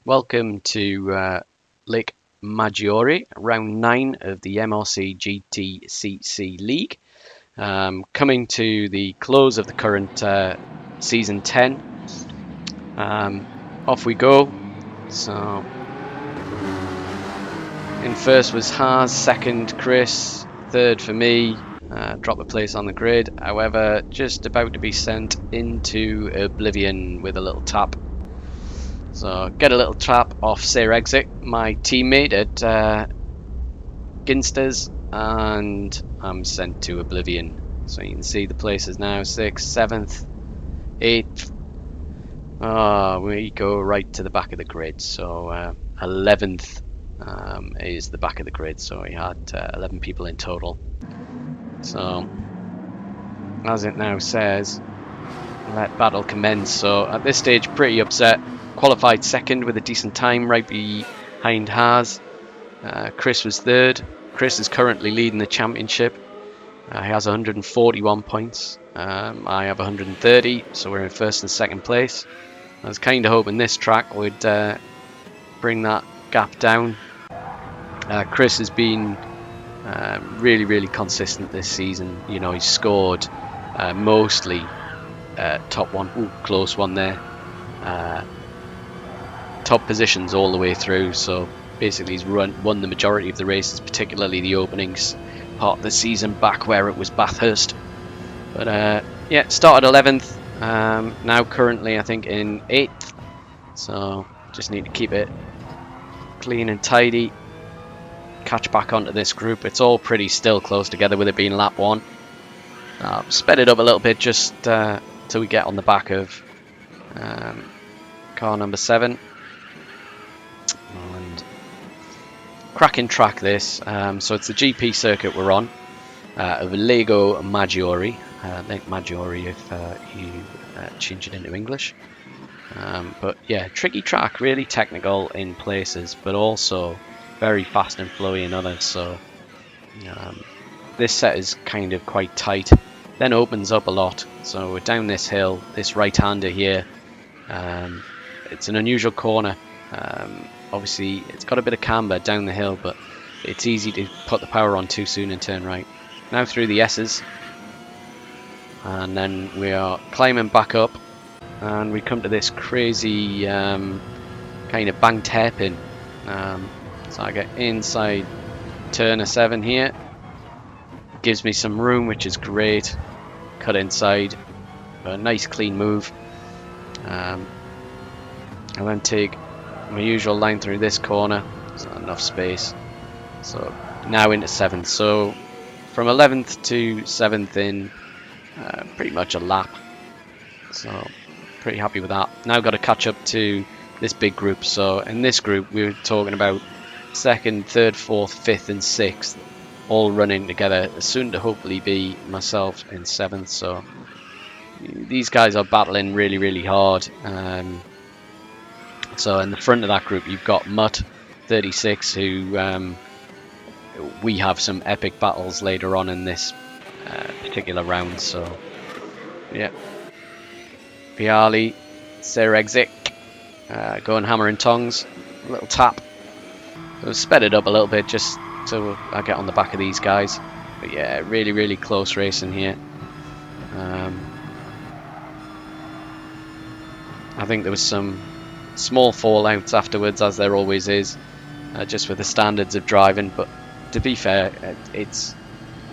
Welcome to Lake Maggiore, round 9 of the MRC GTTCC League. Coming to the close of the current season 10. Off we go. So, in first was Haas, second Chris, third for me. Drop a place on the grid. However, just about to be sent into oblivion with a little tap. So get a little tap off SHAREfactory, my teammate at Ginsters, and I'm sent to oblivion. So you can see the places now: 6th, 7th, 8th. We go right to the back of the grid. So 11th is the back of the grid. So we had 11 people in total. So as it now says, let battle commence. So at this stage, pretty upset. Qualified second with a decent time, right behind Haas. Chris was third. Chris is currently leading the championship. He has 141 points. I have 130, so we're in first and second place. I was kind of hoping this track would bring that gap down. Chris has been really consistent this season. You know, he's scored mostly top one. Ooh, close one there. Top positions all the way through, so basically he's won the majority of the races, particularly the openings part of the season back where it was Bathurst. But yeah, started 11th, now currently I think in 8th, so just need to keep it clean and tidy, catch back onto this group. It's all pretty still close together with it being lap 1. Sped it up a little bit just till we get on the back of car number 7. And cracking track this. So it's the GP circuit we're on of Lake Maggiore. Lake Maggiore if you change it into English. But yeah, tricky track, really technical in places, but also very fast and flowy in others. So this set is kind of quite tight, then opens up a lot. So we're down this hill, this right-hander here. It's an unusual corner. Obviously it's got a bit of camber down the hill, but it's easy to put the power on too soon and turn right. Now through the S's, and then we are climbing back up, and we come to this crazy kind of banked hairpin. So I get inside turn 7 here, gives me some room, which is great. Cut inside, a nice clean move. I then take my usual line through this corner. There's not enough space, so now into 7th. So from 11th to 7th in pretty much a lap, so pretty happy with that. Now got to catch up to this big group. So in this group we were talking about 2nd, 3rd, 4th, 5th and 6th all running together, soon to hopefully be myself in 7th. So these guys are battling really hard. So in the front of that group you've got Mutt 36, who we have some epic battles later on in this particular round. So yeah, Viali, SHAREfactory, going hammer and tongs, a little tap. So sped it up a little bit just so I get on the back of these guys. But yeah, really close racing here. I think there was some small fallouts afterwards, as there always is, just with the standards of driving. But to be fair, it's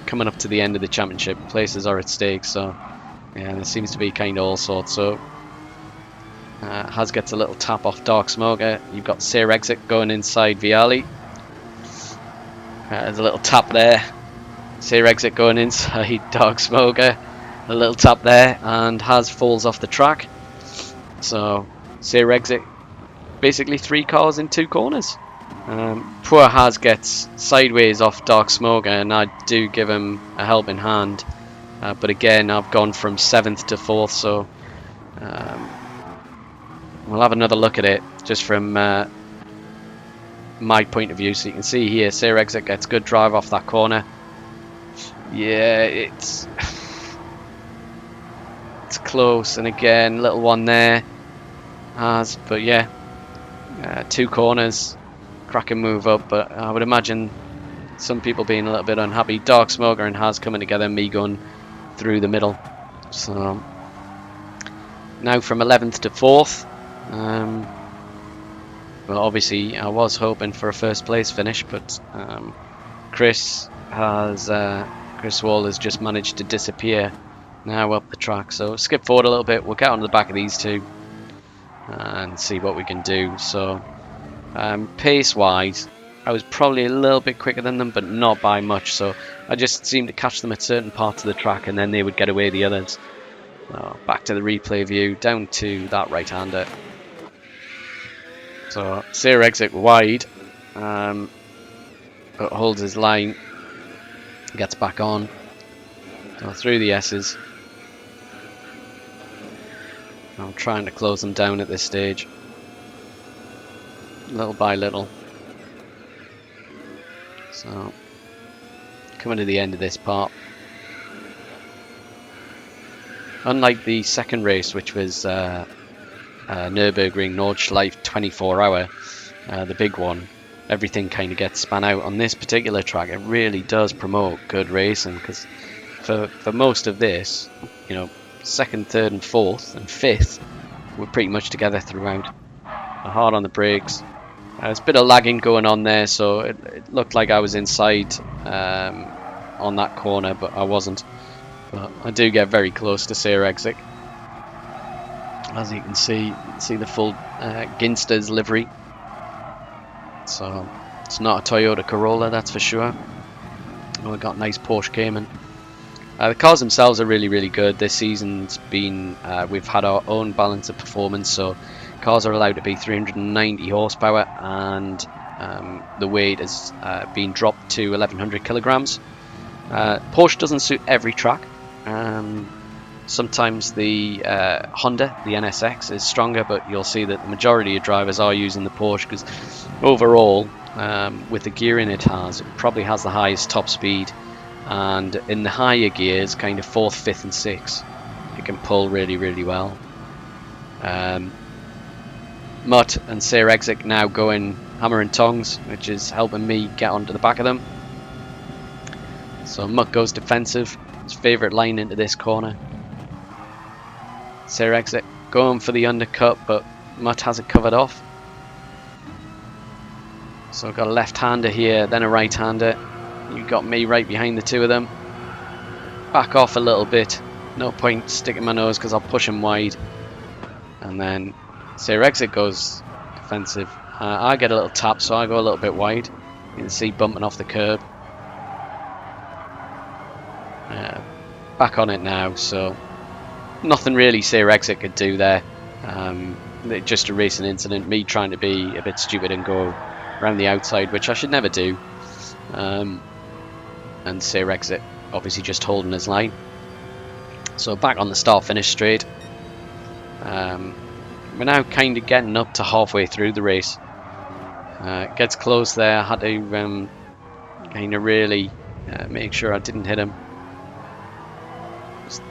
coming up to the end of the championship. Places are at stake, so yeah, there seems to be kind of all sorts. So Haz gets a little tap off Dark Smoker. You've got SHAREfactory going inside Viali. There's a little tap there. SHAREfactory going inside Dark Smoker. A little tap there, and Haz falls off the track. So SHAREfactory, basically 3 cars in 2 corners. Poor Haz gets sideways off Dark Smoker, and I do give him a helping hand. But again, I've gone from 7th to 4th, so we'll have another look at it just from my point of view. So you can see here, SHAREfactory gets good drive off that corner. Yeah, it's close, and again, little one there. But yeah, 2 corners, cracking move up, but I would imagine some people being a little bit unhappy. Dark Smoker and Haz coming together, me going through the middle. So now from 11th to 4th. Well, obviously I was hoping for a first place finish, but Chris Wall has just managed to disappear now up the track. So skip forward a little bit, we'll get on the back of these two and see what we can do. So pace wise, I was probably a little bit quicker than them, but not by much. So I just seemed to catch them at certain parts of the track and then they would get away the others. So back to the replay view, down to that right-hander. So SHAREfactory wide, but holds his line, gets back on, so through the S's. I'm trying to close them down at this stage, little by little. So coming to the end of this part. Unlike the second race, which was Nürburgring Nordschleife 24-hour, the big one, everything kind of gets span out. On this particular track, it really does promote good racing, because for most of this, you know, 2nd, 3rd and 4th and 5th were pretty much together throughout. Hard on the brakes. There's a bit of lagging going on there, so it looked like I was inside on that corner, but I wasn't. But I do get very close to SHAREfactory. As you can see the full Ginsters livery. So it's not a Toyota Corolla, that's for sure. We've got nice Porsche Cayman. The cars themselves are really, really good. This season's been, we've had our own balance of performance, so cars are allowed to be 390 horsepower and the weight has been dropped to 1100 kilograms. Porsche doesn't suit every track. Sometimes the Honda, the NSX, is stronger, but you'll see that the majority of drivers are using the Porsche because overall, with the gearing it probably has the highest top speed, and in the higher gears, kind of 4th, 5th and 6th, it can pull really, really well. Mutt and SHAREfactory now going hammer and tongs, which is helping me get onto the back of them. So Mutt goes defensive, his favourite line into this corner. SHAREfactory going for the undercut, but Mutt has it covered off. So I've got a left-hander here, then a right-hander. You've got me right behind the two of them. Back off a little bit. No point sticking my nose because I'll push him wide. And then SHAREfactory goes defensive. I get a little tap, so I go a little bit wide. You can see bumping off the curb. Back on it now, so nothing really SHAREfactory could do there. Just a racing incident, me trying to be a bit stupid and go around the outside, which I should never do. And SHAREfactory obviously just holding his line. So back on the start-finish straight. We're now kind of getting up to halfway through the race. It gets close there. I had to kind of really make sure I didn't hit him. Just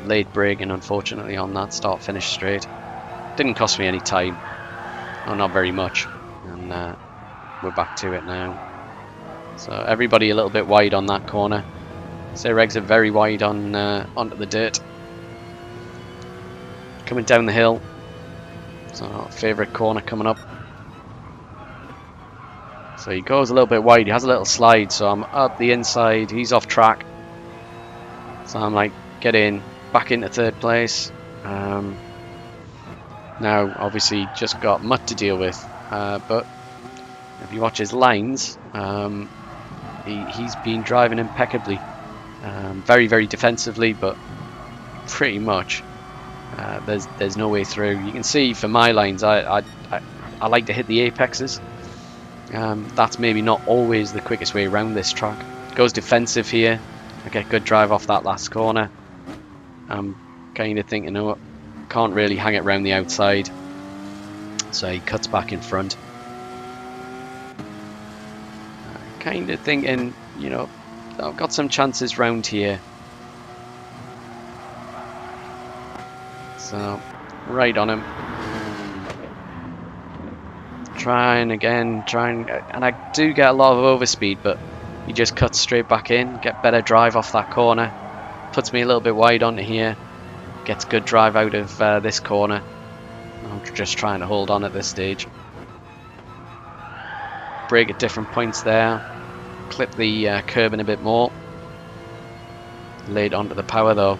late braking, unfortunately, on that start-finish straight. Didn't cost me any time. Oh, not very much. And we're back to it now. So everybody a little bit wide on that corner. SHAREfactory are very wide on onto the dirt. Coming down the hill. So favourite corner coming up. So he goes a little bit wide. He has a little slide. So I'm up the inside. He's off track. So I'm like, get in. Back into 3rd place. Now obviously just got Mutt to deal with. But if you watch his lines, he's been driving impeccably. Very, very defensively, but pretty much there's no way through. You can see for my lines, I like to hit the apexes. That's maybe not always the quickest way around this track. Goes defensive here. I get good drive off that last corner. I'm kind of thinking, oh, can't really hang it around the outside. So he cuts back in front. Kind of thinking, you know, I've got some chances round here. So, right on him. and I do get a lot of overspeed, but he just cuts straight back in, get better drive off that corner, puts me a little bit wide onto here, gets good drive out of this corner. I'm just trying to hold on at this stage. Brake at different points there, clip the curb in a bit more, laid onto the power though,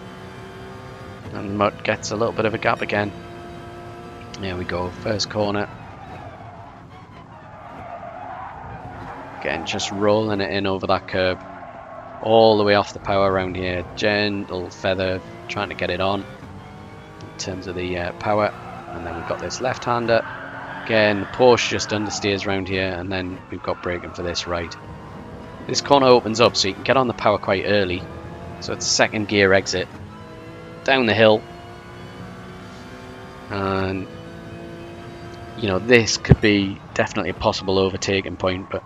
and Mutt gets a little bit of a gap again. There we go, first corner. Again, just rolling it in over that curb, all the way off the power around here. Gentle feather, trying to get it on in terms of the power. And then we've got this left-hander. Again, the Porsche just understeers around here, and then we've got braking for this right. This corner opens up, so you can get on the power quite early. So it's second gear exit, down the hill, and you know, this could be definitely a possible overtaking point, but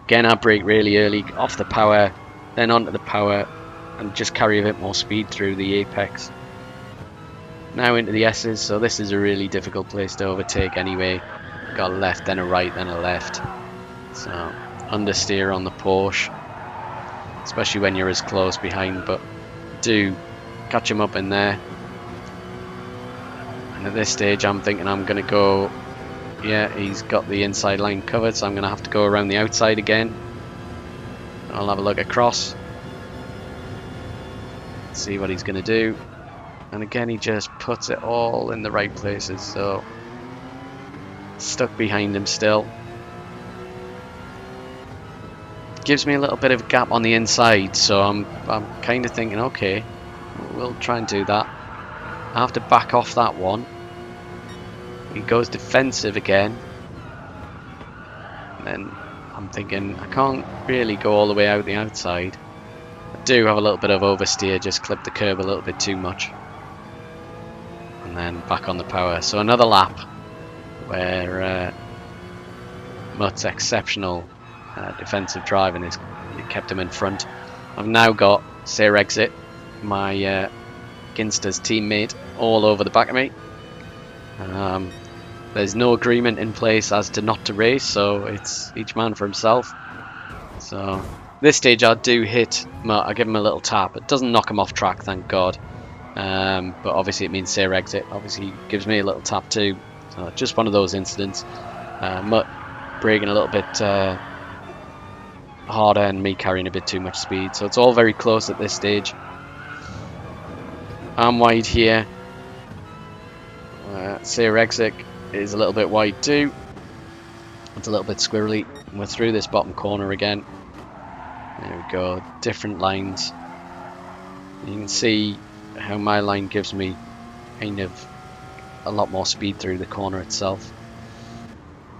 again, I brake really early, off the power, then onto the power, and just carry a bit more speed through the apex. Now into the S's, so this is a really difficult place to overtake anyway. Got a left, then a right, then a left. So understeer on the Porsche, especially when you're as close behind, but do catch him up in there. And at this stage I'm thinking I'm going to go, yeah, he's got the inside line covered, so I'm going to have to go around the outside again. I'll have a look across, see what he's going to do. And again, he just puts it all in the right places, so stuck behind him still. Gives me a little bit of a gap on the inside, so I'm kind of thinking, okay, we'll try and do that. I have to back off that one. He goes defensive again. And then I'm thinking, I can't really go all the way out the outside. I do have a little bit of oversteer, just clip the curb a little bit too much. And then back on the power. So another lap where Mutt's exceptional defensive driving has kept him in front. I've now got SHAREfactory, my Ginster's teammate, all over the back of me. There's no agreement in place as to not to race, so it's each man for himself. So this stage I do hit Mutt, I give him a little tap. It doesn't knock him off track, thank God. But obviously it means SHAREfactory. Obviously gives me a little tap too. So just one of those incidents. Mutt braking a little bit harder and me carrying a bit too much speed. So it's all very close at this stage. I'm wide here. SHAREfactory is a little bit wide too. It's a little bit squirrely. We're through this bottom corner again. There we go. Different lines. You can see how my line gives me kind of a lot more speed through the corner itself.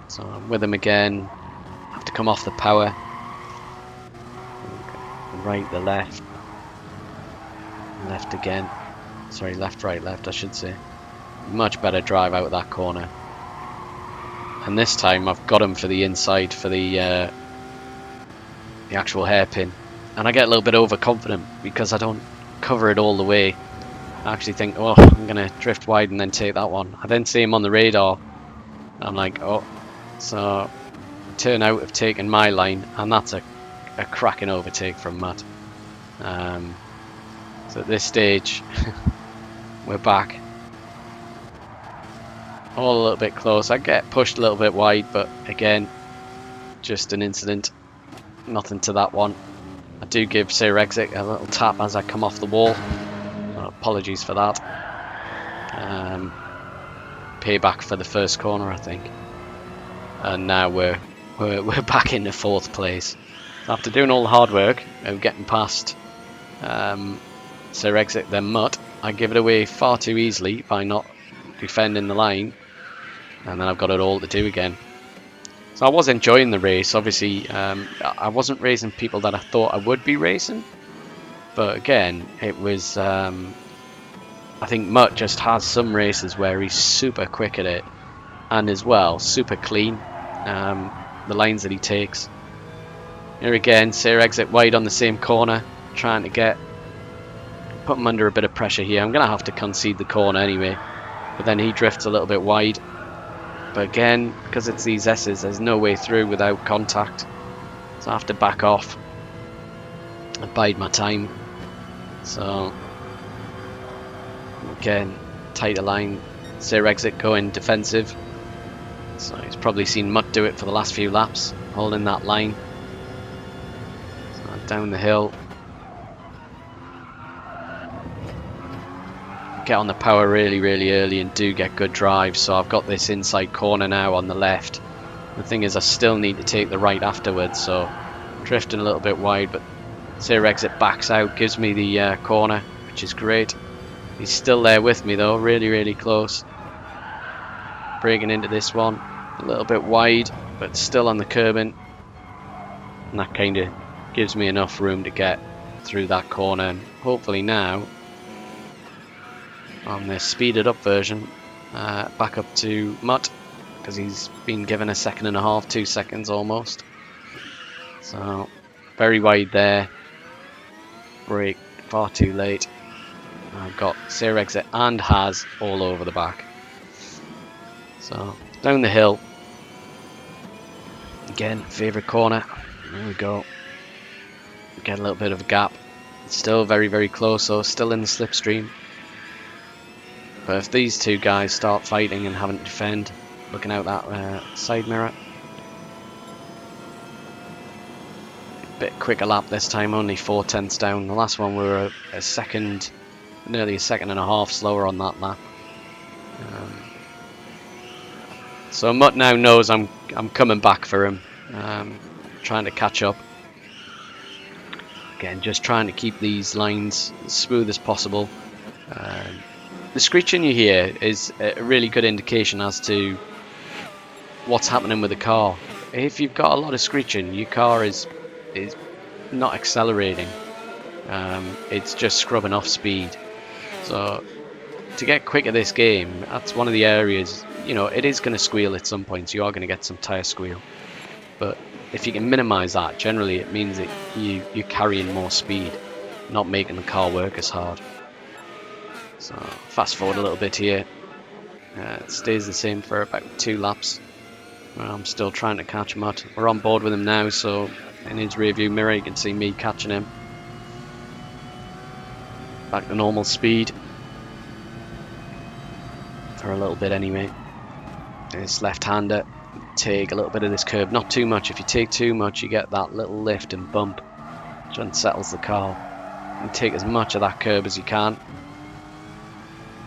So I'm with him again. Have to come off the power. Right, the left. Left again. Sorry, left, right, left, I should say. Much better drive out of that corner. And this time I've got him for the inside for the actual hairpin. And I get a little bit overconfident because I don't cover it all the way. I actually think, oh, I'm going to drift wide and then take that one. I then see him on the radar. I'm like, oh. So turn out of taking my line, and that's a cracking overtake from Mutt. So at this stage, we're back. All a little bit close. I get pushed a little bit wide, but again, just an incident. Nothing to that one. I do give SHAREfactory a little tap as I come off the wall. Apologies for that. Payback for the first corner, I think. And now we're back in the fourth place. After doing all the hard work of getting past SHAREfactory, then Mutt, I give it away far too easily by not defending the line, and then I've got it all to do again. So I was enjoying the race. Obviously, I wasn't racing people that I thought I would be racing, but again, it was. I think Mutt just has some races where he's super quick at it, and as well super clean. The lines that he takes. Here again, SHAREfactory wide on the same corner, trying to put him under a bit of pressure here. I'm going to have to concede the corner anyway, but then he drifts a little bit wide. But again, because it's these S's, there's no way through without contact. So I have to back off and bide my time. So again, tighter line, Sir Exit going defensive. So he's probably seen Mutt do it for the last few laps, holding that line. So down the hill. Get on the power really early and do get good drive. So I've got this inside corner now on the left. The thing is, I still need to take the right afterwards, so I'm drifting a little bit wide, but Sir Exit backs out, gives me the corner, which is great. He's still there with me though, really close. Breaking into this one, a little bit wide, but still on the curbing, and that kind of gives me enough room to get through that corner. And hopefully now, on the speeded up version, back up to Mutt, because he's been given a second and a half, 2 seconds almost. So very wide there. Brake far too late. I've got Sir Exit and Has all over the back. So down the hill. Again, favourite corner. There we go. Get a little bit of a gap. Still very close, so still in the slipstream. But if these two guys start fighting and having to defend, looking out that side mirror. Bit quicker lap this time, only 4/10 down. The last one we were a second, nearly a second and a half slower on that lap. So Mutt now knows I'm coming back for him, trying to catch up. Again, just trying to keep these lines as smooth as possible. The screeching you hear is a really good indication as to what's happening with the car. If you've got a lot of screeching, your car is not accelerating. It's just scrubbing off speed. So to get quick at this game, that's one of the areas, you know, it is going to squeal at some points. You are going to get some tyre squeal. But if you can minimize that, generally it means that you're carrying more speed, not making the car work as hard. So fast forward a little bit here. It stays the same for about 2 laps. I'm still trying to catch Mutt. We're on board with him now, so in his rear view mirror you can see me catching him. Back to normal speed. For a little bit anyway. This left-hander, take a little bit of this curb, not too much. If you take too much, you get that little lift and bump, which unsettles the car. And take as much of that curb as you can.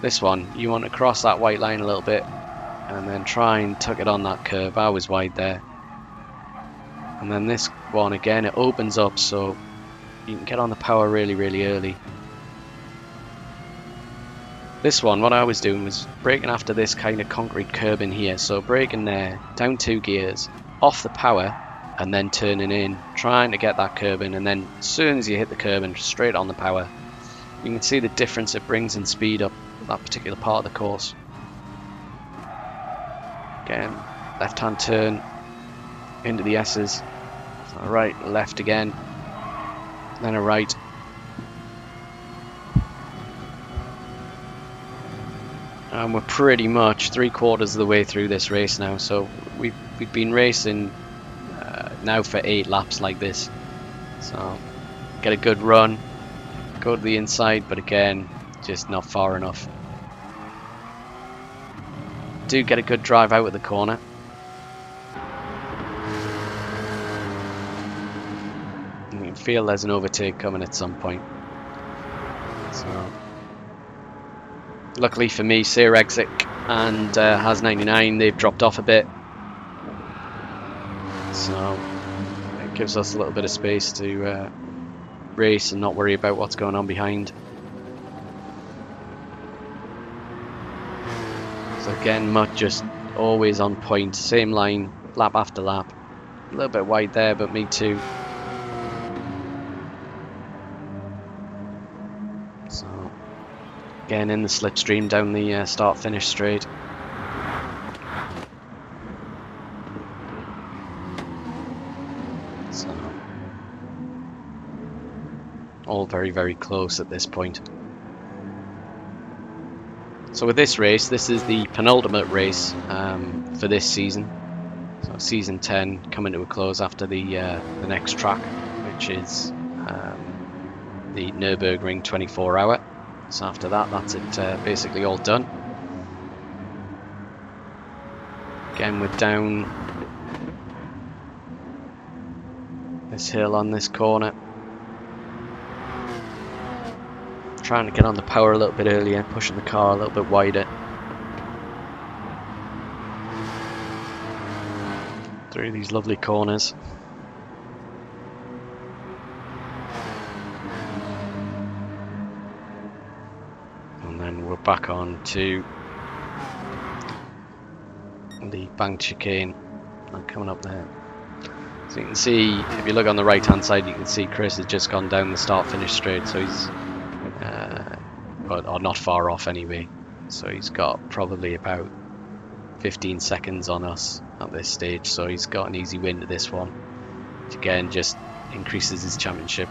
This one, you want to cross that white line a little bit and then try and tuck it on that curve. I was wide there. And then this one again, it opens up so you can get on the power really early. This one, what I was doing was braking after this kind of concrete curb in here. So braking there, down 2 gears, off the power, and then turning in, trying to get that curb in. And then as soon as you hit the curb and straight on the power, you can see the difference it brings in speed up that particular part of the course. Again, left hand turn into the S's. So right, left again, then a right. And we're pretty much 3/4 of the way through this race now. So we've been racing now for 8 laps like this. So get a good run, go to the inside, but again, just not far enough. Do get a good drive out of the corner. And you can feel there's an overtake coming at some point. So luckily for me, Sir Exit and Has 99, they've dropped off a bit. So it gives us a little bit of space to race and not worry about what's going on behind. So again, Mutt just always on point, same line, lap after lap. A little bit wide there, but me too. So again, in the slipstream down the start-finish straight. So all very close at this point. So with this race, this is the penultimate race for this season. So season 10 coming to a close after the next track, which is the Nürburgring 24-hour. So after that, that's it basically all done. Again, we're down this hill on this corner. Trying to get on the power a little bit earlier, pushing the car a little bit wider. Through these lovely corners. And then we're back on to the banked chicane. I'm coming up there. So you can see, if you look on the right hand side, you can see Chris has just gone down the start finish straight, so he's or not far off anyway. So he's got probably about 15 seconds on us at this stage, so he's got an easy win to this one, which again just increases his championship.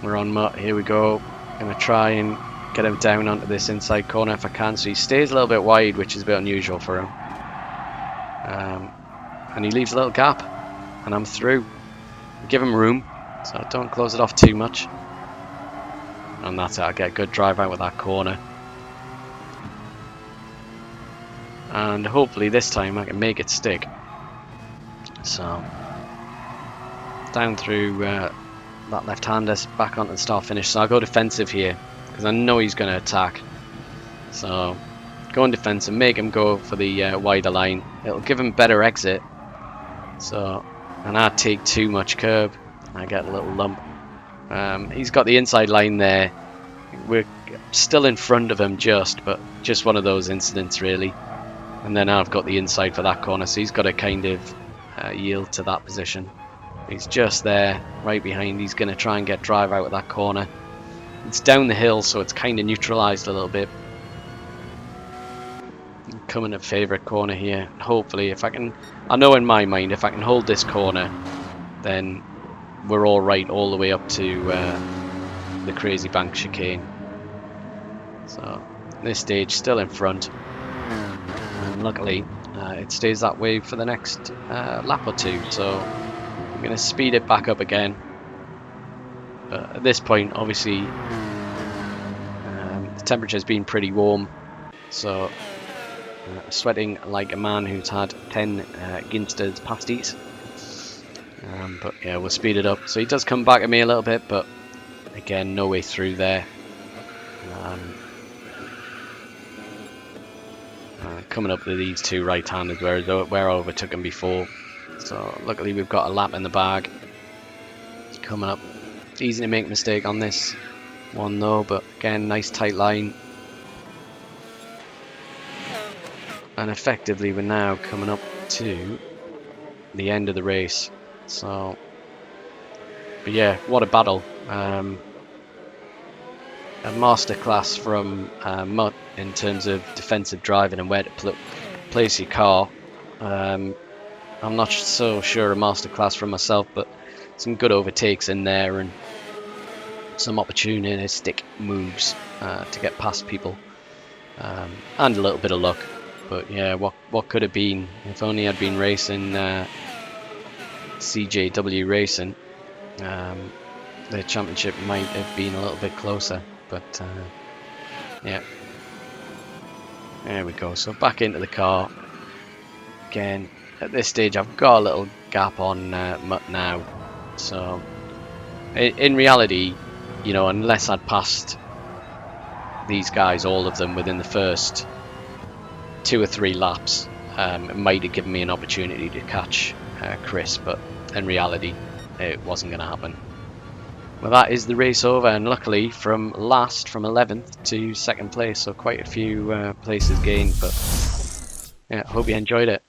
We're on Mutt, here we go. Gonna try and get him down onto this inside corner if I can. So he stays a little bit wide, which is a bit unusual for him. And he leaves a little gap, and I'm through. Give him room, so don't close it off too much. And that's it, I'll get a good drive out with that corner. And hopefully this time I can make it stick. So, down through that left-hander, back onto the start finish. So I'll go defensive here, because I know he's going to attack. So, going defensive, make him go for the wider line. It'll give him better exit. So, and I take too much curb, I get a little lump. He's got the inside line there. We're still in front of him but just one of those incidents really. And then I've got the inside for that corner, so he's got to kind of yield to that position. He's just there, right behind. He's going to try and get drive out of that corner. It's down the hill, so it's kind of neutralised a little bit. Coming at favourite corner here. Hopefully, if I can, I know in my mind, if I can hold this corner, then we're all right all the way up to the crazy bank chicane. So this stage still in front, and luckily it stays that way for the next lap or two. So I'm going to speed it back up again. But at this point, obviously, the temperature's been pretty warm, so sweating like a man who's had 10 Ginsters pasties. But yeah, we'll speed it up. So he does come back at me a little bit, but again, no way through there. Coming up to these two right-handers where I overtook him before. So luckily we've got a lap in the bag. Coming up. It's easy to make a mistake on this one though, but again, nice tight line. And effectively we're now coming up to the end of the race. So, but yeah, what a battle. A masterclass from Mutt in terms of defensive driving and where to place your car. I'm not so sure a masterclass from myself, but some good overtakes in there and some opportunistic moves to get past people, and a little bit of luck. But yeah, what could have been if only I'd been racing CJW Racing. The championship might have been a little bit closer, but yeah, there we go. So back into the car again. At this stage I've got a little gap on Mutt now, so in reality, you know, unless I'd passed these guys, all of them, within the first 2 or 3 laps, it might have given me an opportunity to catch Chris, but in reality it wasn't going to happen. Well, that is the race over, and luckily from 11th to 2nd place, so quite a few places gained. But yeah, hope you enjoyed it.